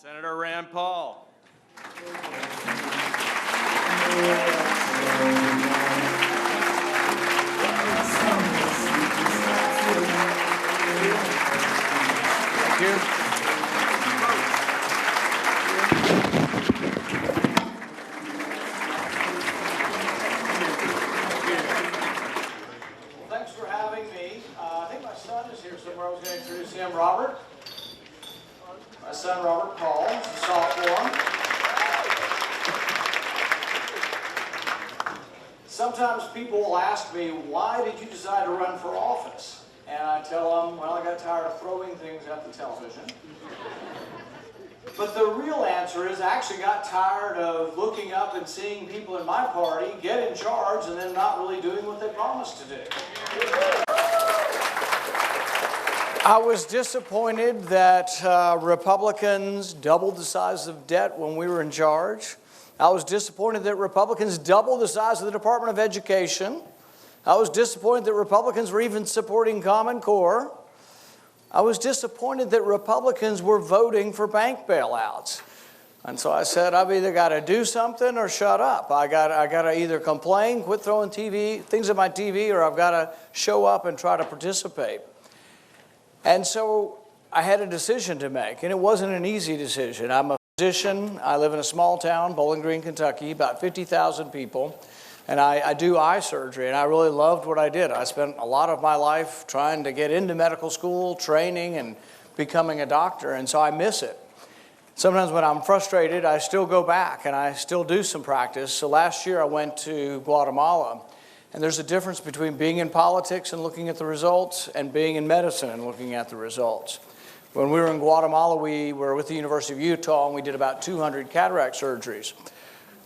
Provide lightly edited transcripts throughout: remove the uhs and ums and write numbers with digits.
Senator Rand Paul. Thank you. Thanks for having me. I think my son is here somewhere. I was going to introduce him. Robert. My son, Robert Paul, is a sophomore. Sometimes people will ask me, why did you decide to run for office? And I tell them, well, I got tired of throwing things at the television. But the real answer is I actually got tired of looking up and seeing people in my party get in charge and then not really doing what they promised to do. I was disappointed that Republicans doubled the size of debt when we were in charge. I was disappointed that Republicans doubled the size of the Department of Education. I was disappointed that Republicans were even supporting Common Core. I was disappointed that Republicans were voting for bank bailouts. And so I said, I've either got to do something or shut up. I got to either complain, quit throwing things at my TV, or I've got to show up and try to participate. And so I had a decision to make, and it wasn't an easy decision. I'm a physician. I live in a small town, Bowling Green, Kentucky, about 50,000 people, and I do eye surgery, and I really loved what I did. I spent a lot of my life trying to get into medical school, training, and becoming a doctor, and so I miss it. Sometimes when I'm frustrated, I still go back, and I still do some practice. So last year I went to Guatemala. And there's a difference between being in politics and looking at the results and being in medicine and looking at the results. When we were in Guatemala, we were with the University of Utah, and we did about 200 cataract surgeries.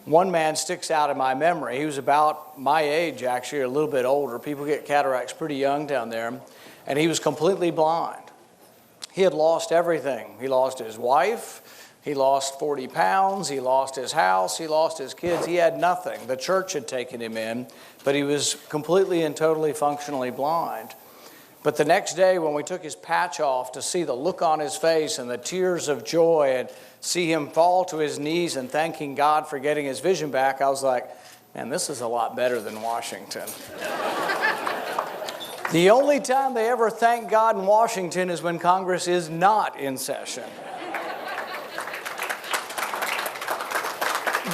One man sticks out in my memory. He was about my age, actually, a little bit older. People get cataracts pretty young down there. And he was completely blind. He had lost everything. He lost his wife. He lost 40 pounds, he lost his house, he lost his kids, he had nothing. The church had taken him in, but he was completely and totally functionally blind. But the next day when we took his patch off to see the look on his face and the tears of joy and see him fall to his knees and thanking God for getting his vision back, I was like, man, this is a lot better than Washington. The only time they ever thank God in Washington is when Congress is not in session.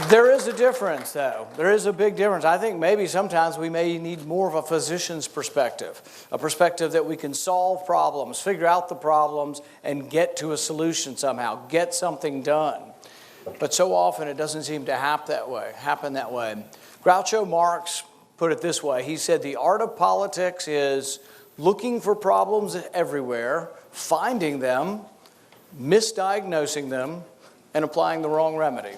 There is a difference, though. There is a big difference. I think maybe sometimes we may need more of a physician's perspective, a perspective that we can solve problems, figure out the problems, and get to a solution somehow, get something done. But so often it doesn't seem to happen that way. Groucho Marx put it this way. He said, the art of politics is looking for problems everywhere, finding them, misdiagnosing them, and applying the wrong remedy.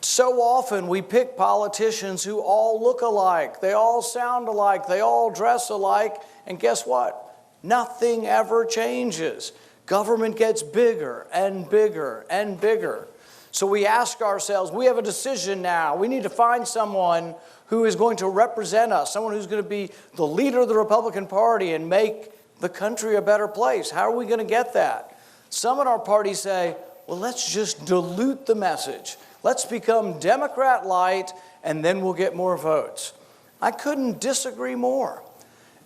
So often we pick politicians who all look alike, they all sound alike, they all dress alike, and guess what? Nothing ever changes. Government gets bigger and bigger and bigger. So we ask ourselves, we have a decision now. We need to find someone who is going to represent us, someone who's going to be the leader of the Republican Party and make the country a better place. How are we going to get that? Some in our party say, well, let's just dilute the message. Let's become Democrat light, and then we'll get more votes. I couldn't disagree more.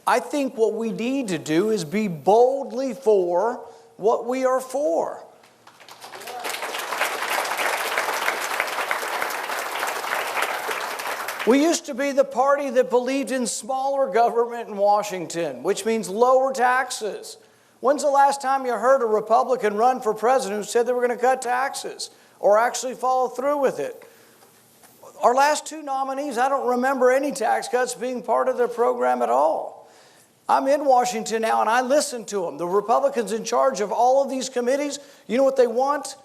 I think what we need to do is be boldly for what we are for. We used to be the party that believed in smaller government in Washington, which means lower taxes. When's the last time you heard a Republican run for president who said they were going to cut taxes or actually follow through with it? Our last two nominees, I don't remember any tax cuts being part of their program at all. I'm in Washington now, and I listen to them. The Republicans in charge of all of these committees, you know what they want?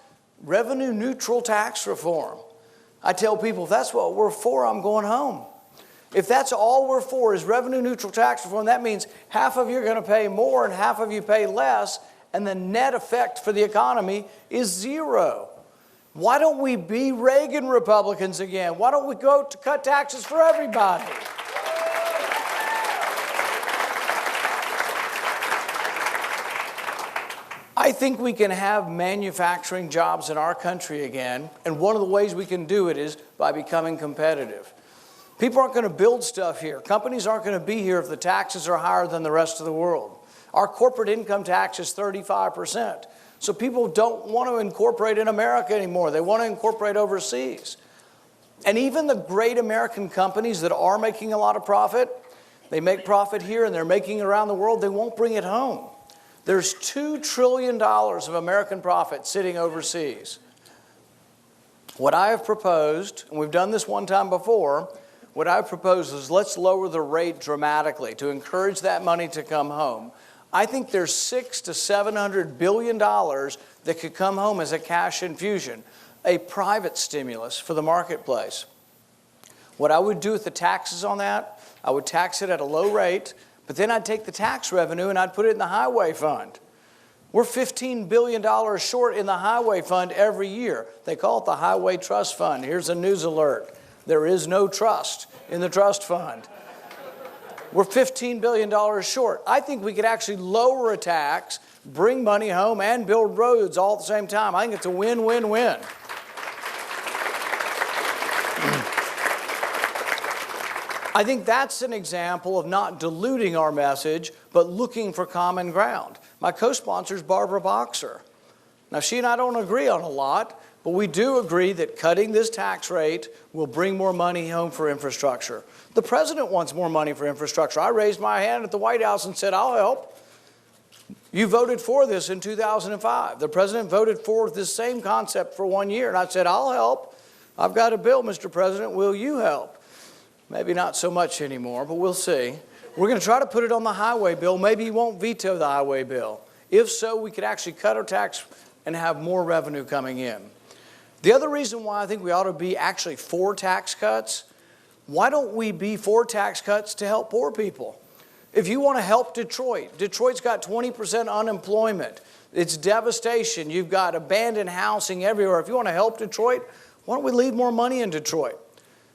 Revenue-neutral tax reform. I tell people, if that's what we're for, I'm going home. If that's all we're for is revenue-neutral tax reform, that means half of you are going to pay more and half of you pay less, and the net effect for the economy is zero. Why don't we be Reagan Republicans again? Why don't we go to cut taxes for everybody? I think we can have manufacturing jobs in our country again, and one of the ways we can do it is by becoming competitive. People aren't going to build stuff here. Companies aren't going to be here if the taxes are higher than the rest of the world. Our corporate income tax is 35%. So people don't want to incorporate in America anymore. They want to incorporate overseas. And even the great American companies that are making a lot of profit, they make profit here and they're making it around the world, they won't bring it home. There's $2 trillion of American profit sitting overseas. What I have proposed, and we've done this one time before, what I've proposed is let's lower the rate dramatically to encourage that money to come home. I think there's $600 to $700 billion that could come home as a cash infusion, a private stimulus for the marketplace. What I would do with the taxes on that, I would tax it at a low rate, but then I'd take the tax revenue and I'd put it in the highway fund. We're $15 billion short in the highway fund every year. They call it the Highway Trust Fund. Here's a news alert. There is no trust in the trust fund. We're $15 billion short. I think we could actually lower a tax, bring money home, and build roads all at the same time. I think it's a win-win-win. I think that's an example of not diluting our message, but looking for common ground. My co-sponsor is Barbara Boxer. Now, she and I don't agree on a lot, but we do agree that cutting this tax rate will bring more money home for infrastructure. The president wants more money for infrastructure. I raised my hand at the White House and said, I'll help. You voted for this in 2005. The president voted for this same concept for 1 year, and I said, I'll help. I've got a bill, Mr. President. Will you help? Maybe not so much anymore, but we'll see. We're going to try to put it on the highway bill. Maybe he won't veto the highway bill. If so, we could actually cut our tax and have more revenue coming in. The other reason why I think we ought to be actually for tax cuts, why don't we be for tax cuts to help poor people? If you want to help Detroit, Detroit's got 20% unemployment. It's devastation. You've got abandoned housing everywhere. If you want to help Detroit, why don't we leave more money in Detroit?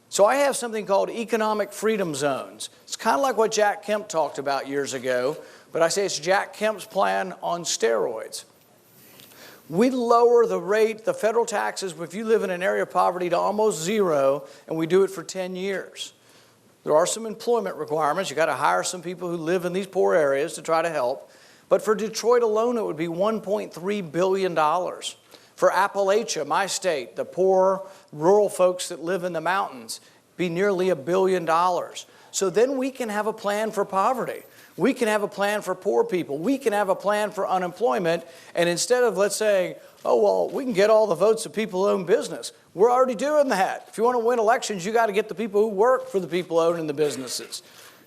So I have something called economic freedom zones. It's kind of like what Jack Kemp talked about years ago, but I say it's Jack Kemp's plan on steroids. We lower the rate, the federal taxes, if you live in an area of poverty, to almost zero, and we do it for 10 years. There are some employment requirements. You've got to hire some people who live in these poor areas to try to help. But for Detroit alone, it would be $1.3 billion. For Appalachia, my state, the poor rural folks that live in the mountains, be nearly $1 billion. So then we can have a plan for poverty. We can have a plan for poor people. We can have a plan for unemployment. And instead of, let's say, oh, well, we can get all the votes of people who own business. We're already doing that. If you want to win elections, you got to get the people who work for the people owning the businesses.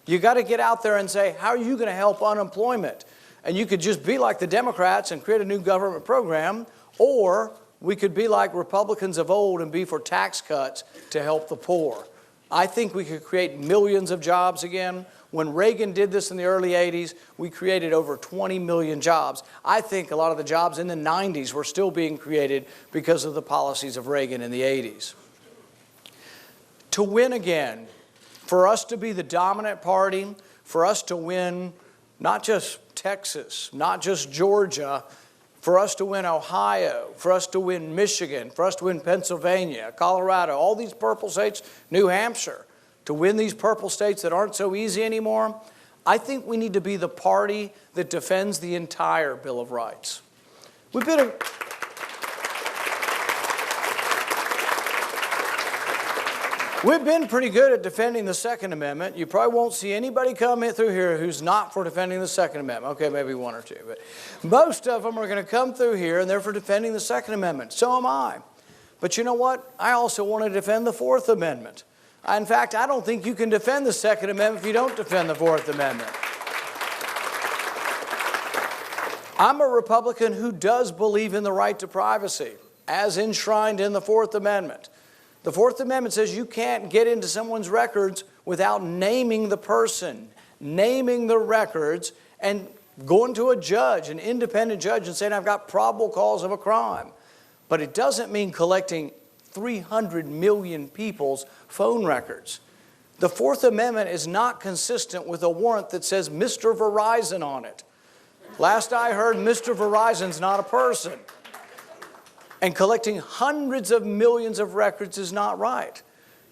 You got to get out there and say, how are you going to help unemployment? And you could just be like the Democrats and create a new government program, or we could be like Republicans of old and be for tax cuts to help the poor. I think we could create millions of jobs again. When Reagan did this in the early 80s, we created over 20 million jobs. I think a lot of the jobs in the 90s were still being created because of the policies of Reagan in the 80s. To win again, for us to be the dominant party, for us to win not just Texas, not just Georgia, for us to win Ohio, for us to win Michigan, for us to win Pennsylvania, Colorado, all these purple states, New Hampshire, to win these purple states that aren't so easy anymore, I think we need to be the party that defends the entire Bill of Rights. We've been pretty good at defending the Second Amendment. You probably won't see anybody come in through here who's not for defending the Second Amendment. Okay, maybe one or two, but most of them are going to come through here and they're for defending the Second Amendment. So am I. But you know what? I also want to defend the Fourth Amendment. In fact, I don't think you can defend the Second Amendment if you don't defend the Fourth Amendment. I'm a Republican who does believe in the right to privacy, as enshrined in the Fourth Amendment. The Fourth Amendment says you can't get into someone's records without naming the person, naming the records, and going to a judge, an independent judge, and saying, I've got probable cause of a crime. But it doesn't mean collecting 300 million people's phone records. The Fourth Amendment is not consistent with a warrant that says Mr. Verizon on it. Last I heard, Mr. Verizon's not a person. And collecting hundreds of millions of records is not right.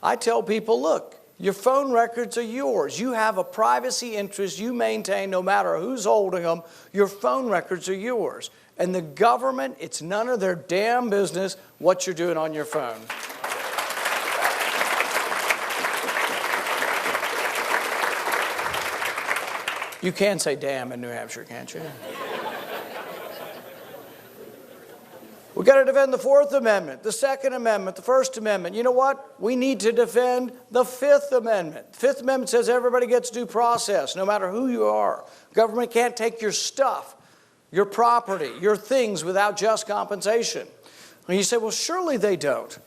I tell people, look, your phone records are yours. You have a privacy interest you maintain no matter who's holding them. Your phone records are yours. And the government, it's none of their damn business what you're doing on your phone. You can say damn in New Hampshire, can't you? We've got to defend the Fourth Amendment, the Second Amendment, the First Amendment. You know what? We need to defend the Fifth Amendment. The Fifth Amendment says everybody gets due process, no matter who you are. Government can't take your stuff, your property, your things without just compensation. And you say, well, surely they don't.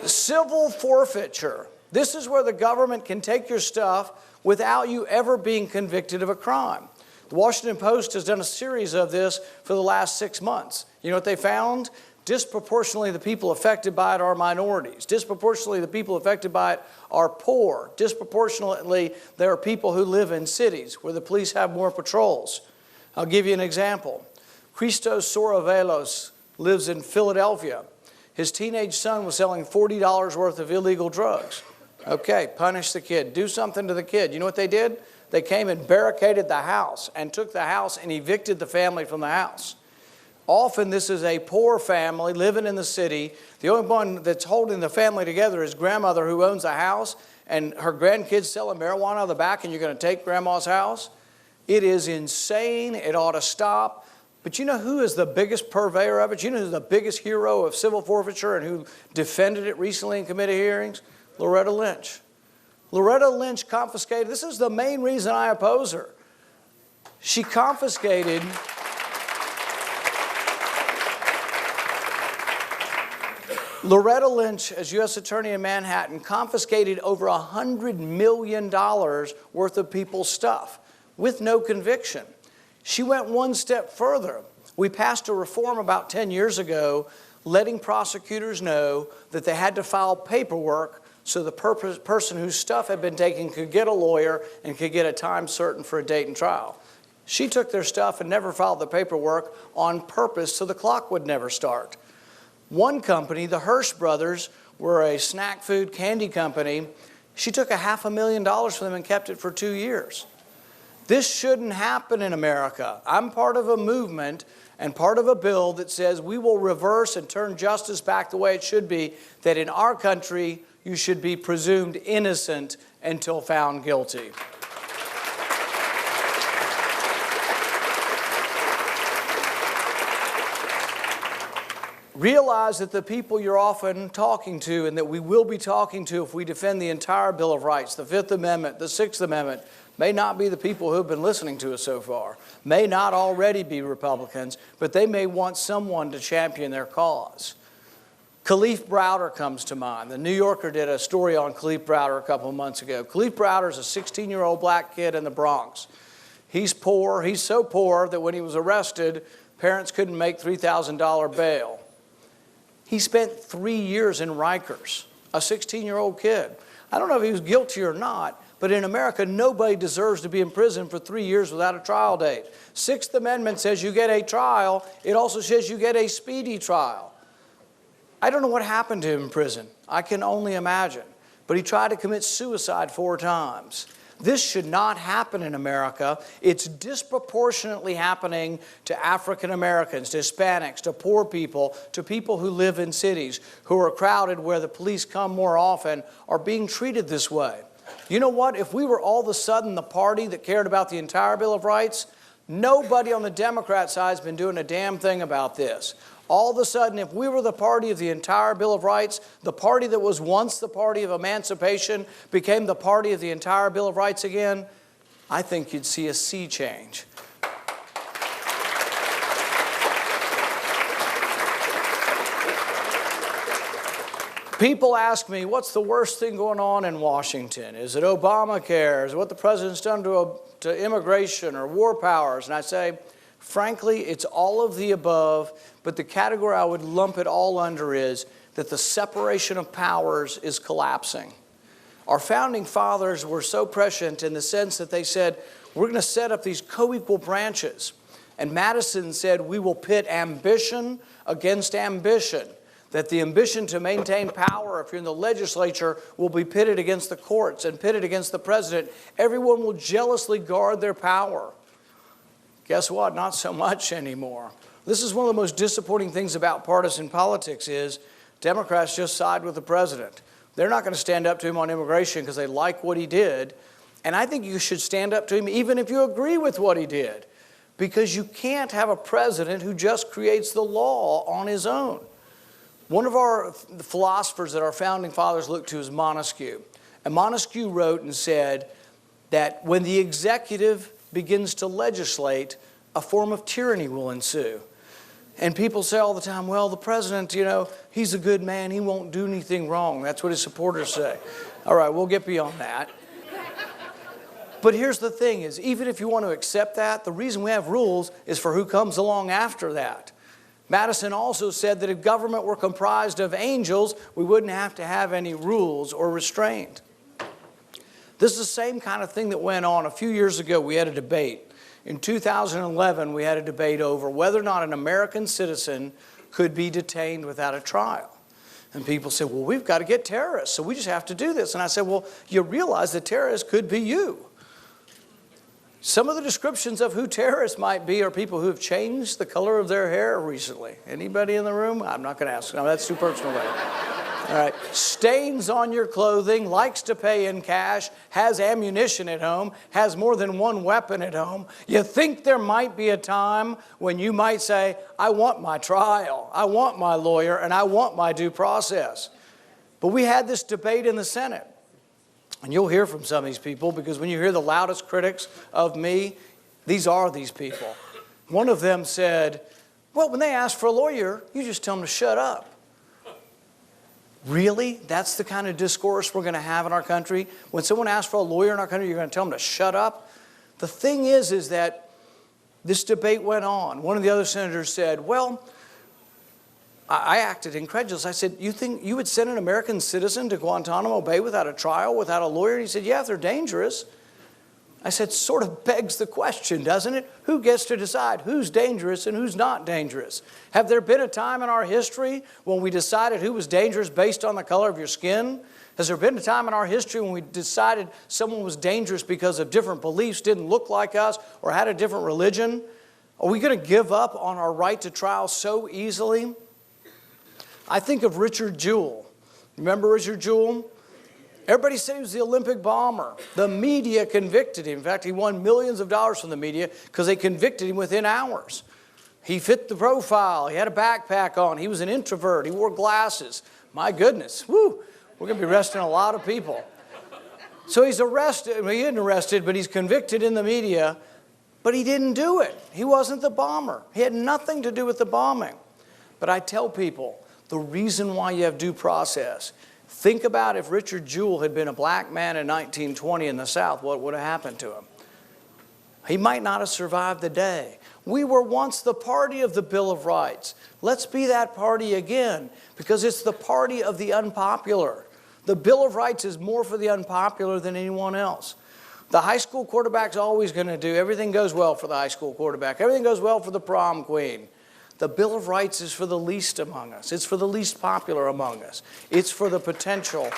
Civil forfeiture. This is where the government can take your stuff without you ever being convicted of a crime. The Washington Post has done a series of this for the last 6 months. You know what they found? Disproportionately, the people affected by it are minorities. Disproportionately, the people affected by it are poor. Disproportionately, there are people who live in cities where the police have more patrols. I'll give you an example. Christos Sorovelos lives in Philadelphia. His teenage son was selling $40 worth of illegal drugs. Okay, punish the kid. Do something to the kid. You know what they did? They came and barricaded the house and took the house and evicted the family from the house. Often this is a poor family living in the city. The only one that's holding the family together is grandmother who owns the house, and her grandkids selling marijuana out the back, and you're going to take grandma's house? It is insane. It ought to stop. But you know who is the biggest purveyor of it? You know who's the biggest hero of civil forfeiture and who defended it recently in committee hearings? Loretta Lynch. Loretta Lynch confiscated, this is the main reason I oppose her. She confiscated Loretta Lynch, as U.S. Attorney in Manhattan, confiscated over $100 million worth of people's stuff with no conviction. She went one step further. We passed a reform about 10 years ago letting prosecutors know that they had to file paperwork so the person whose stuff had been taken could get a lawyer and could get a time certain for a date and trial. She took their stuff and never filed the paperwork on purpose so the clock would never start. One company, the Hearst brothers, were a snack food candy company. She took $500,000 from them and kept it for 2 years. This shouldn't happen in America. I'm part of a movement and part of a bill that says we will reverse and turn justice back the way it should be, that in our country, you should be presumed innocent until found guilty. Realize that the people you're often talking to and that we will be talking to if we defend the entire Bill of Rights, the Fifth Amendment, the Sixth Amendment, may not be the people who have been listening to us so far, may not already be Republicans, but they may want someone to champion their cause. Kalief Browder comes to mind. The New Yorker did a story on Kalief Browder a couple of months ago. Kalief Browder is a 16-year-old black kid in the Bronx. He's poor. He's so poor that when he was arrested, parents couldn't make $3,000 bail. He spent 3 years in Rikers, a 16-year-old kid. I don't know if he was guilty or not, but in America, nobody deserves to be in prison for 3 years without a trial date. Sixth Amendment says you get a trial. It also says you get a speedy trial. I don't know what happened to him in prison. I can only imagine. But he tried to commit suicide 4 times. This should not happen in America. It's disproportionately happening to African Americans, to Hispanics, to poor people, to people who live in cities, who are crowded where the police come more often, are being treated this way. You know what? If we were all of a sudden the party that cared about the entire Bill of Rights, nobody on the Democrat side has been doing a damn thing about this. All of a sudden, if we were the party of the entire Bill of Rights, the party that was once the party of emancipation became the party of the entire Bill of Rights again, I think you'd see a sea change. People ask me, what's the worst thing going on in Washington? Is it Obamacare? Is it what the president's done to immigration or war powers? And I say, frankly, it's all of the above, but the category I would lump it all under is that the separation of powers is collapsing. Our founding fathers were so prescient in the sense that they said, We're going to set up these co-equal branches. And Madison said, we will pit ambition against ambition. That the ambition to maintain power, if you're in the legislature, will be pitted against the courts and pitted against the president. Everyone will jealously guard their power. Guess what? Not so much anymore. This is one of the most disappointing things about partisan politics is Democrats just side with the president. They're not going to stand up to him on immigration because they like what he did. And I think you should stand up to him even if you agree with what he did. Because you can't have a president who just creates the law on his own. One of our philosophers that our founding fathers looked to is Montesquieu. And Montesquieu wrote and said that when the executive begins to legislate, a form of tyranny will ensue. And people say all the time, well, the president, he's a good man. He won't do anything wrong. That's what his supporters say. All right, we'll get beyond that. But here's the thing is, even if you want to accept that, the reason we have rules is for who comes along after that. Madison also said that if government were comprised of angels, we wouldn't have to have any rules or restraint. This is the same kind of thing that went on. A few years ago, we had a debate. In 2011, we had a debate over whether or not an American citizen could be detained without a trial. And people said, well, we've got to get terrorists, so we just have to do this. And I said, well, you realize that terrorists could be you. Some of the descriptions of who terrorists might be are people who have changed the color of their hair recently. Anybody in the room? I'm not going to ask. No, that's too personal. All right. Stains on your clothing, likes to pay in cash, has ammunition at home, has more than one weapon at home. You think there might be a time when you might say, I want my trial, I want my lawyer, and I want my due process. But we had this debate in the Senate. And you'll hear from some of these people because when you hear the loudest critics of me, these are these people. One of them said, well, when they ask for a lawyer, you just tell them to shut up. Really? That's the kind of discourse we're going to have in our country? When someone asks for a lawyer in our country, you're going to tell them to shut up? The thing is that this debate went on. One of the other senators said, well, I acted incredulous. I said, you think you would send an American citizen to Guantanamo Bay without a trial, without a lawyer? He said, yeah, if they're dangerous. I said, sort of begs the question, doesn't it? Who gets to decide who's dangerous and who's not dangerous? Have there been a time in our history when we decided who was dangerous based on the color of your skin? Has there been a time in our history when we decided someone was dangerous because of different beliefs, didn't look like us, or had a different religion? Are we going to give up on our right to trial so easily? I think of Richard Jewell. Remember Richard Jewell? Everybody said he was the Olympic bomber. The media convicted him. In fact, he won millions of dollars from the media because they convicted him within hours. He fit the profile. He had a backpack on. He was an introvert. He wore glasses. My goodness. Woo! We're going to be arresting a lot of people. So he's arrested. Well, he isn't arrested, but he's convicted in the media. But he didn't do it. He wasn't the bomber. He had nothing to do with the bombing. But I tell people, the reason why you have due process, think about if Richard Jewell had been a black man in 1920 in the South, what would have happened to him? He might not have survived the day. We were once the party of the Bill of Rights. Let's be that party again, because it's the party of the unpopular. The Bill of Rights is more for the unpopular than anyone else. The high school quarterback's always going to do, everything goes well for the high school quarterback. Everything goes well for the prom queen. The Bill of Rights is for the least among us. It's for the least popular among us. It's for the potential.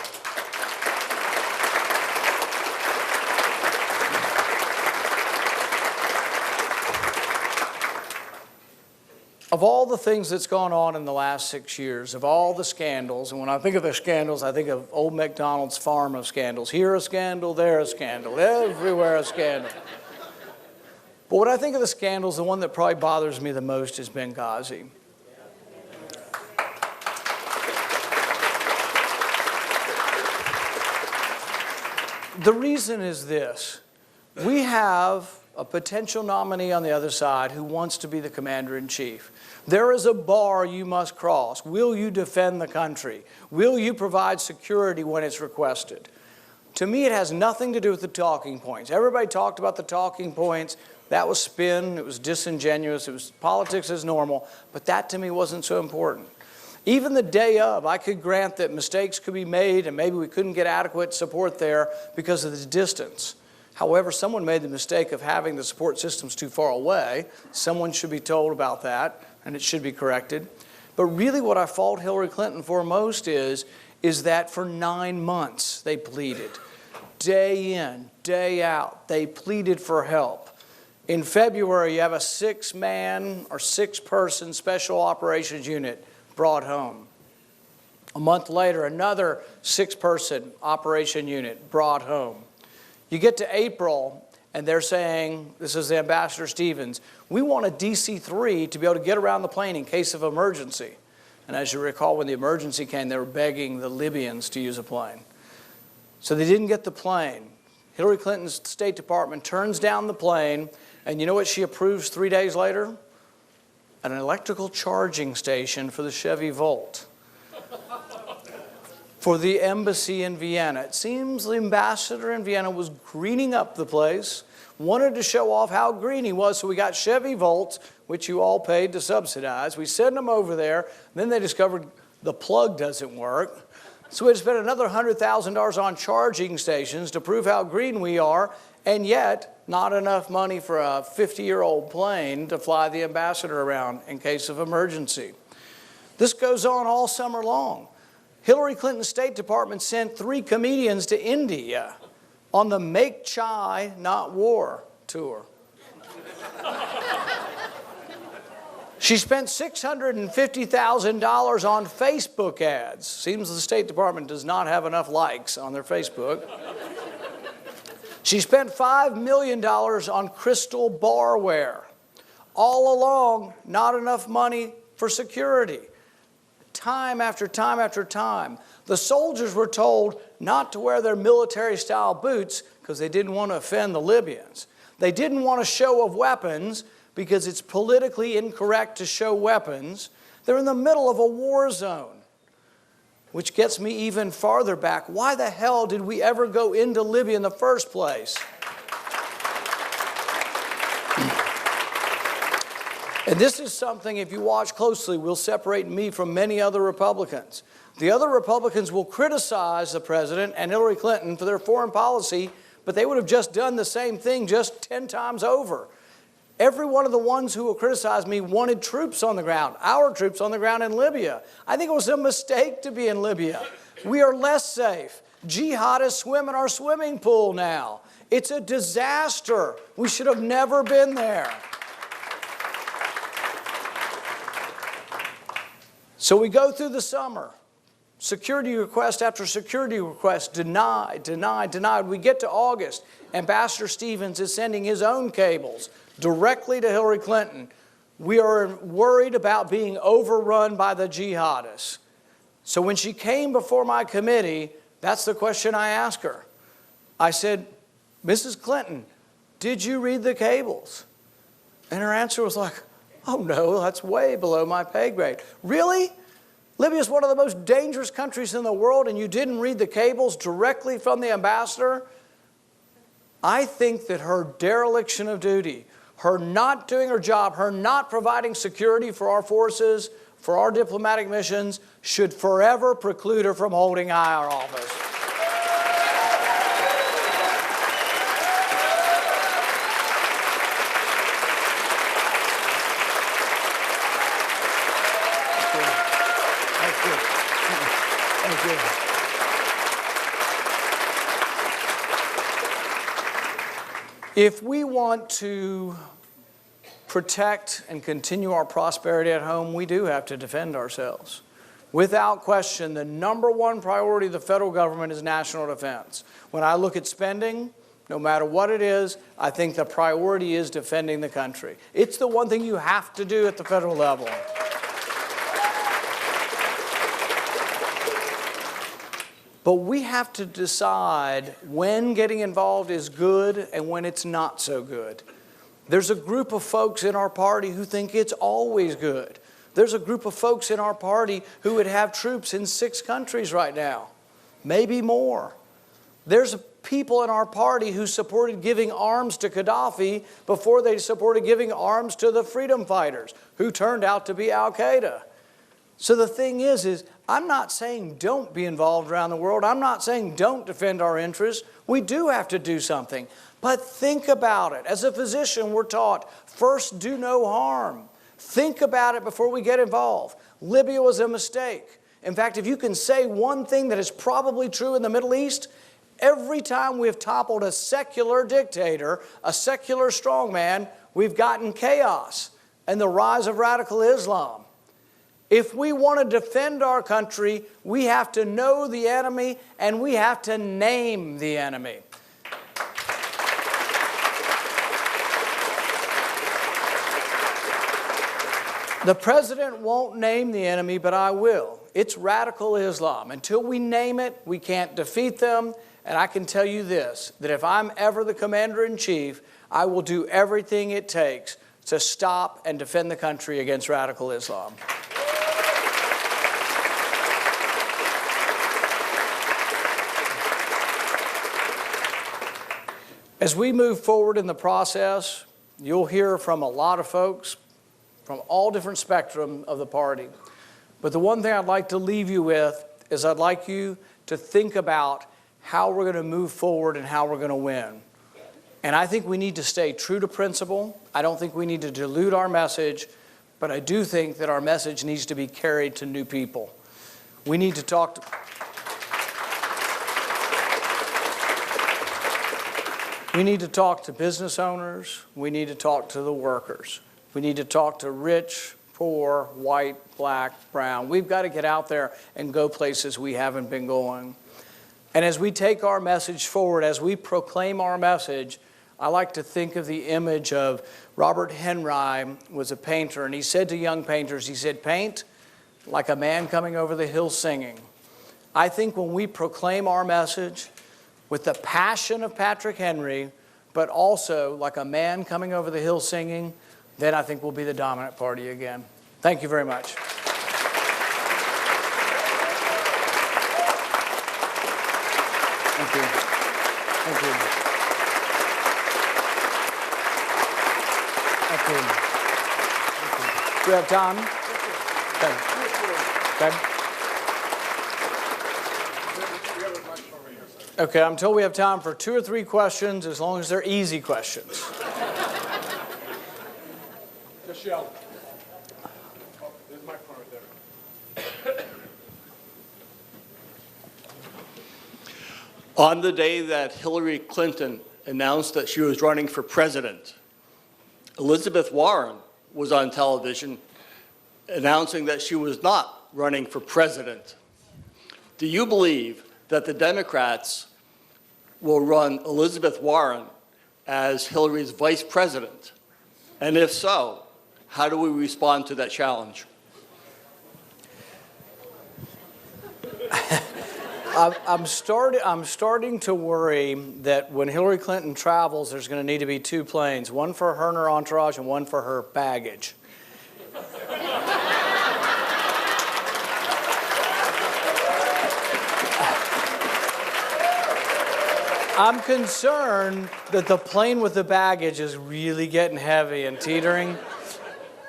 Of all the things that's gone on in the last 6 years, of all the scandals, and when I think of the scandals, I think of old McDonald's farm of scandals. Here a scandal, there a scandal, everywhere a scandal. But when I think of the scandals, the one that probably bothers me the most is Benghazi. The reason is this. We have a potential nominee on the other side who wants to be the commander-in-chief. There is a bar you must cross. Will you defend the country? Will you provide security when it's requested? To me, it has nothing to do with the talking points. Everybody talked about the talking points. That was spin, it was disingenuous, it was politics as normal, but that to me wasn't so important. Even the day of, I could grant that mistakes could be made and maybe we couldn't get adequate support there because of the distance. However, someone made the mistake of having the support systems too far away. Someone should be told about that, and it should be corrected. But really what I fault Hillary Clinton for most is that for 9 months they pleaded. Day in, day out, they pleaded for help. In February, you have a 6-man or 6-person special operations unit brought home. A month later, another 6-person operation unit brought home. You get to April, and they're saying, this is Ambassador Stevens, we want a DC-3 to be able to get around the plane in case of emergency. And as you recall, when the emergency came, they were begging the Libyans to use a plane. So they didn't get the plane. Hillary Clinton's State Department turns down the plane, and you know what she approves 3 days later? An electrical charging station for the Chevy Volt for the embassy in Vienna. It seems the ambassador in Vienna was greening up the place, wanted to show off how green he was, so we got Chevy Volts, which you all paid to subsidize. We sent them over there, then they discovered the plug doesn't work. So we had to spend another $100,000 on charging stations to prove how green we are, and yet not enough money for a 50-year-old plane to fly the ambassador around in case of emergency. This goes on all summer long. Hillary Clinton's State Department sent 3 comedians to India on the Make Chai, Not War tour. She spent $650,000 on Facebook ads. Seems the State Department does not have enough likes on their Facebook. She spent $5 million on crystal barware. All along, not enough money for security. Time after time after time. The soldiers were told not to wear their military-style boots because they didn't want to offend the Libyans. They didn't want a show of weapons because it's politically incorrect to show weapons. They're in the middle of a war zone, which gets me even farther back. Why the hell did we ever go into Libya in the first place? And this is something, if you watch closely, will separate me from many other Republicans. The other Republicans will criticize the president and Hillary Clinton for their foreign policy, but they would have just done the same thing just 10 times over. Every one of the ones who will criticize me wanted troops on the ground, our troops on the ground in Libya. I think it was a mistake to be in Libya. We are less safe. Jihadists swim in our swimming pool now. It's a disaster. We should have never been there. So we go through the summer. Security request after security request, denied, denied, denied. We get to August. Ambassador Stevens is sending his own cables directly to Hillary Clinton. We are worried about being overrun by the jihadists. So when she came before my committee, that's the question I asked her. I said, Mrs. Clinton, did you read the cables? And her answer was like, oh no, that's way below my pay grade. Really? Libya is one of the most dangerous countries in the world and you didn't read the cables directly from the ambassador? I think that her dereliction of duty, her not doing her job, her not providing security for our forces, for our diplomatic missions, should forever preclude her from holding higher office. If we want to protect and continue our prosperity at home, we do have to defend ourselves. Without question, the #1 priority of the federal government is national defense. When I look at spending, no matter what it is, I think the priority is defending the country. It's the one thing you have to do at the federal level. But we have to decide when getting involved is good and when it's not so good. There's a group of folks in our party who think it's always good. There's a group of folks in our party who would have troops in 6 countries right now, maybe more. There's people in our party who supported giving arms to Gaddafi before they supported giving arms to the freedom fighters, who turned out to be Al-Qaeda. So the thing is I'm not saying don't be involved around the world. I'm not saying don't defend our interests. We do have to do something. But think about it. As a physician, we're taught, first do no harm. Think about it before we get involved. Libya was a mistake. In fact, if you can say one thing that is probably true in the Middle East, every time we've toppled a secular dictator, a secular strongman, we've gotten chaos and the rise of radical Islam. If we want to defend our country, we have to know the enemy and we have to name the enemy. The president won't name the enemy, but I will. It's radical Islam. Until we name it, we can't defeat them. And I can tell you this, that if I'm ever the commander-in-chief, I will do everything it takes to stop and defend the country against radical Islam. As we move forward in the process, you'll hear from a lot of folks from all different spectrum of the party. But the one thing I'd like to leave you with is I'd like you to think about how we're going to move forward and how we're going to win. And I think we need to stay true to principle. I don't think we need to dilute our message, but I do think that our message needs to be carried to new people. We need to talk to... We need to talk to business owners. We need to talk to the workers. We need to talk to rich, poor, white, black, brown. We've got to get out there and go places we haven't been going. And as we take our message forward, as we proclaim our message, I like to think of the image of Robert Henry was a painter, and he said to young painters, he said, paint like a man coming over the hill singing. I think when we proclaim our message with the passion of Patrick Henry, but also like a man coming over the hill singing, then I think we'll be the dominant party again. Thank you very much. Thank you. Thank you. Thank you. Do we have time? Okay. Okay, I'm told we have time for 2 or 3 questions, as long as they're easy questions. Michelle. Oh, there's my phone right there. On the day that Hillary Clinton announced that she was running for president, Elizabeth Warren was on television announcing that she was not running for president. Do you believe that the Democrats will run Elizabeth Warren as Hillary's vice president? And if so, how do we respond to that challenge? I'm starting to worry that when Hillary Clinton travels, there's going to need to be 2 planes, one for her and her entourage and one for her baggage. I'm concerned that the plane with the baggage is really getting heavy and teetering.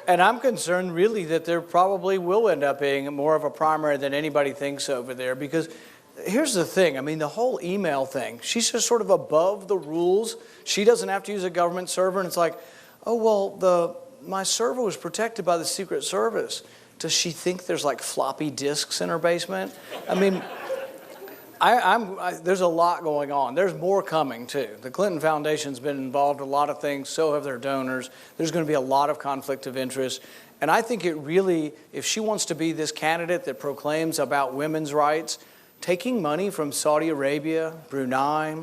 And I'm concerned really that there probably will end up being more of a primary than anybody thinks over there, because here's the thing. I mean, the whole email thing, she's just sort of above the rules. She doesn't have to use a government server. And it's like, oh, well, my server was protected by the Secret Service. Does she think there's like floppy disks in her basement? I mean, there's a lot going on. There's more coming, too. The Clinton Foundation's been involved in a lot of things. So have their donors. There's going to be a lot of conflict of interest. And I think it really, if she wants to be this candidate that proclaims about women's rights, taking money from Saudi Arabia, Brunei,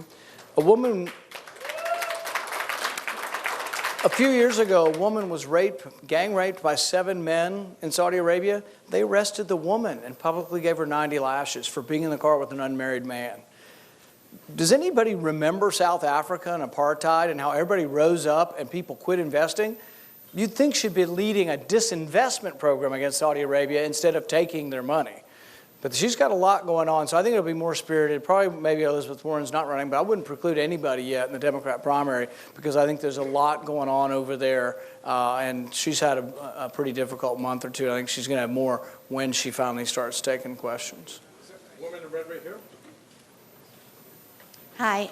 a few years ago, a woman was gang raped by 7 men in Saudi Arabia. They arrested the woman and publicly gave her 90 lashes for being in the car with an unmarried man. Does anybody remember South Africa and apartheid and how everybody rose up and people quit investing? You'd think she'd be leading a disinvestment program against Saudi Arabia instead of taking their money. But she's got a lot going on, so I think it'll be more spirited. Probably maybe Elizabeth Warren's not running, but I wouldn't preclude anybody yet in the Democrat primary because I think there's a lot going on over there, and she's had a pretty difficult month or two. I think she's going to have more when she finally starts taking questions. Woman in red right here. Hi.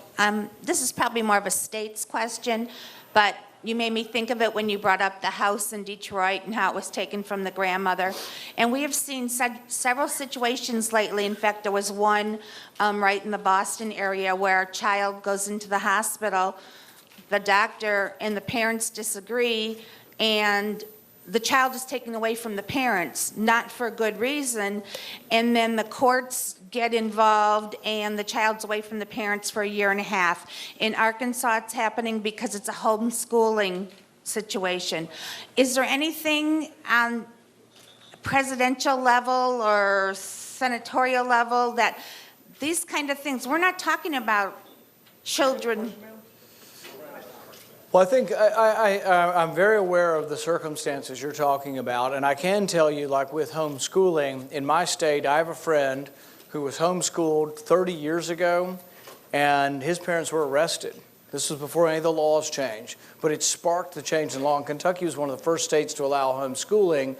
This is probably more of a state's question, but you made me think of it when you brought up the house in Detroit and how it was taken from the grandmother. And we have seen several situations lately. In fact, there was one right in the Boston area where a child goes into the hospital, the doctor and the parents disagree, and the child is taken away from the parents, not for a good reason, and then the courts get involved and the child's away from the parents for 1.5 years. In Arkansas, it's happening because it's a homeschooling situation. Is there anything on presidential level or senatorial level that these kind of things, we're not talking about children. Well, I think I'm very aware of the circumstances you're talking about, and I can tell you, like with homeschooling, in my state, I have a friend who was homeschooled 30 years ago, and his parents were arrested. This was before any of the laws changed, but it sparked the change in law. And Kentucky was one of the first states to allow homeschooling,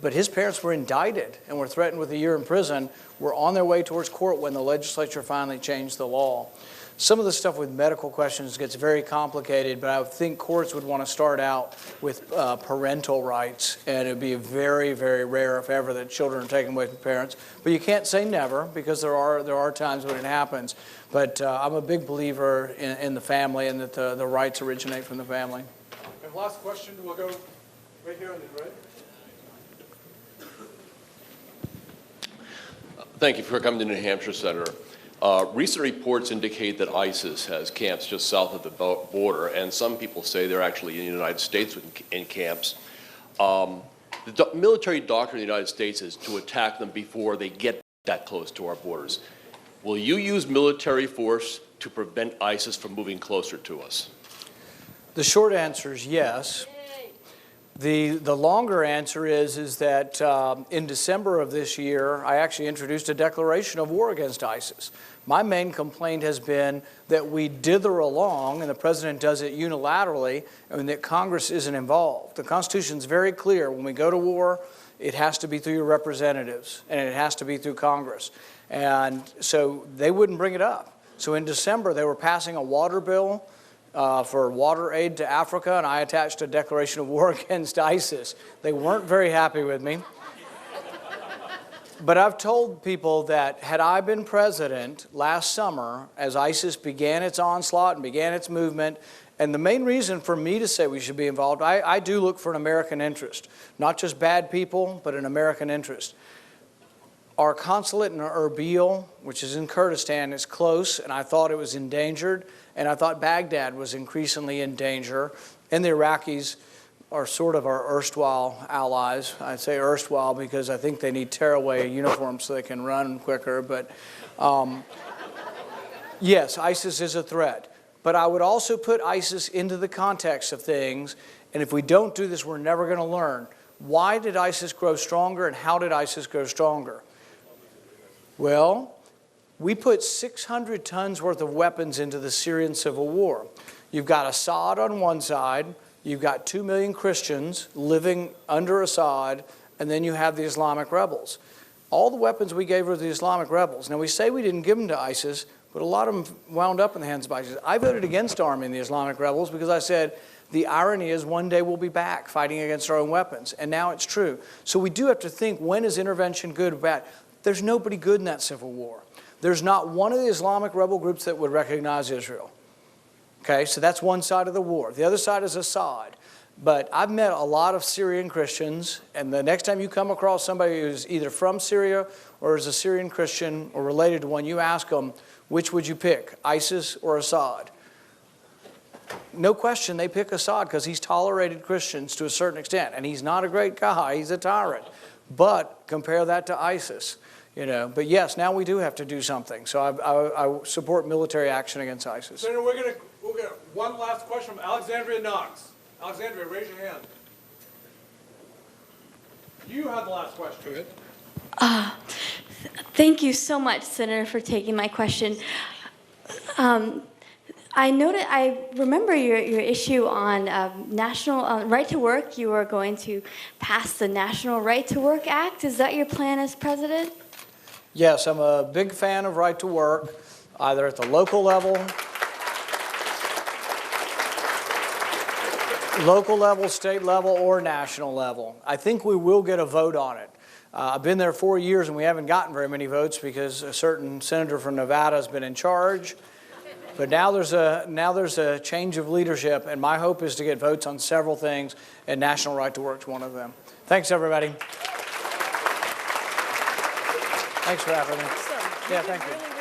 but his parents were indicted and were threatened with 1 year in prison. Were on their way towards court when the legislature finally changed the law. Some of the stuff with medical questions gets very complicated, but I would think courts would want to start out with parental rights, and it would be very, very rare, if ever, that children are taken away from parents. But you can't say never, because there are times when it happens. But I'm a big believer in the family, and that the rights originate from the family. And last question, we'll go right here on the right. Thank you for coming to New Hampshire, Senator. Recent reports indicate that ISIS has camps just south of the border, and some people say they're actually in the United States in camps. The military doctrine in the United States is to attack them before they get that close to our borders. Will you use military force to prevent ISIS from moving closer to us? The short answer is yes. The longer answer is that in December of this year, I actually introduced a declaration of war against ISIS. My main complaint has been that we dither along, and the president does it unilaterally, and that Congress isn't involved. The Constitution is very clear. When we go to war, it has to be through your representatives, and it has to be through Congress. And so they wouldn't bring it up. So in December, they were passing a water bill for water aid to Africa, and I attached a declaration of war against ISIS. They weren't very happy with me. But I've told people that had I been president last summer, as ISIS began its onslaught and began its movement, and the main reason for me to say we should be involved, I do look for an American interest. Not just bad people, but an American interest. Our consulate in Erbil, which is in Kurdistan, is close, and I thought it was endangered, and I thought Baghdad was increasingly in danger, and the Iraqis are sort of our erstwhile allies. I say erstwhile because I think they need tearaway uniforms so they can run quicker, but yes, ISIS is a threat. But I would also put ISIS into the context of things, and if we don't do this, we're never going to learn. Why did ISIS grow stronger, and how did ISIS grow stronger? Well, we put 600 tons worth of weapons into the Syrian civil war. You've got Assad on one side, you've got 2 million Christians living under Assad, and then you have the Islamic rebels. All the weapons we gave were the Islamic rebels. Now, we say we didn't give them to ISIS, but a lot of them wound up in the hands of ISIS. I voted against arming the Islamic rebels because I said, the irony is one day we'll be back fighting against our own weapons, and now it's true. So we do have to think, when is intervention good or bad? There's nobody good in that civil war. There's not one of the Islamic rebel groups that would recognize Israel. Okay, so that's one side of the war. The other side is Assad. But I've met a lot of Syrian Christians, and the next time you come across somebody who's either from Syria or is a Syrian Christian or related to one, you ask them, which would you pick, ISIS or Assad? No question, they pick Assad because he's tolerated Christians to a certain extent, and he's not a great guy, he's a tyrant. But compare that to ISIS. You know, but yes, now we do have to do something. So I support military action against ISIS. Senator, we're gonna one last question from Alexandria Knox. Alexandria, raise your hand. You have the last question. Thank you so much, Senator, for taking my question. I remember your issue on national right to work. You are going to pass the National Right to Work Act. Is that your plan as president? Yes, I'm a big fan of right to work. either at the local level, state level, or national level. I think we will get a vote on it. I've been there 4 years and we haven't gotten very many votes because a certain senator from Nevada has been in charge. But now there's a change of leadership, and my hope is to get votes on several things, and national right to work is one of them. Thanks, everybody. Thanks for having me. Awesome. Yeah, You did thank you. really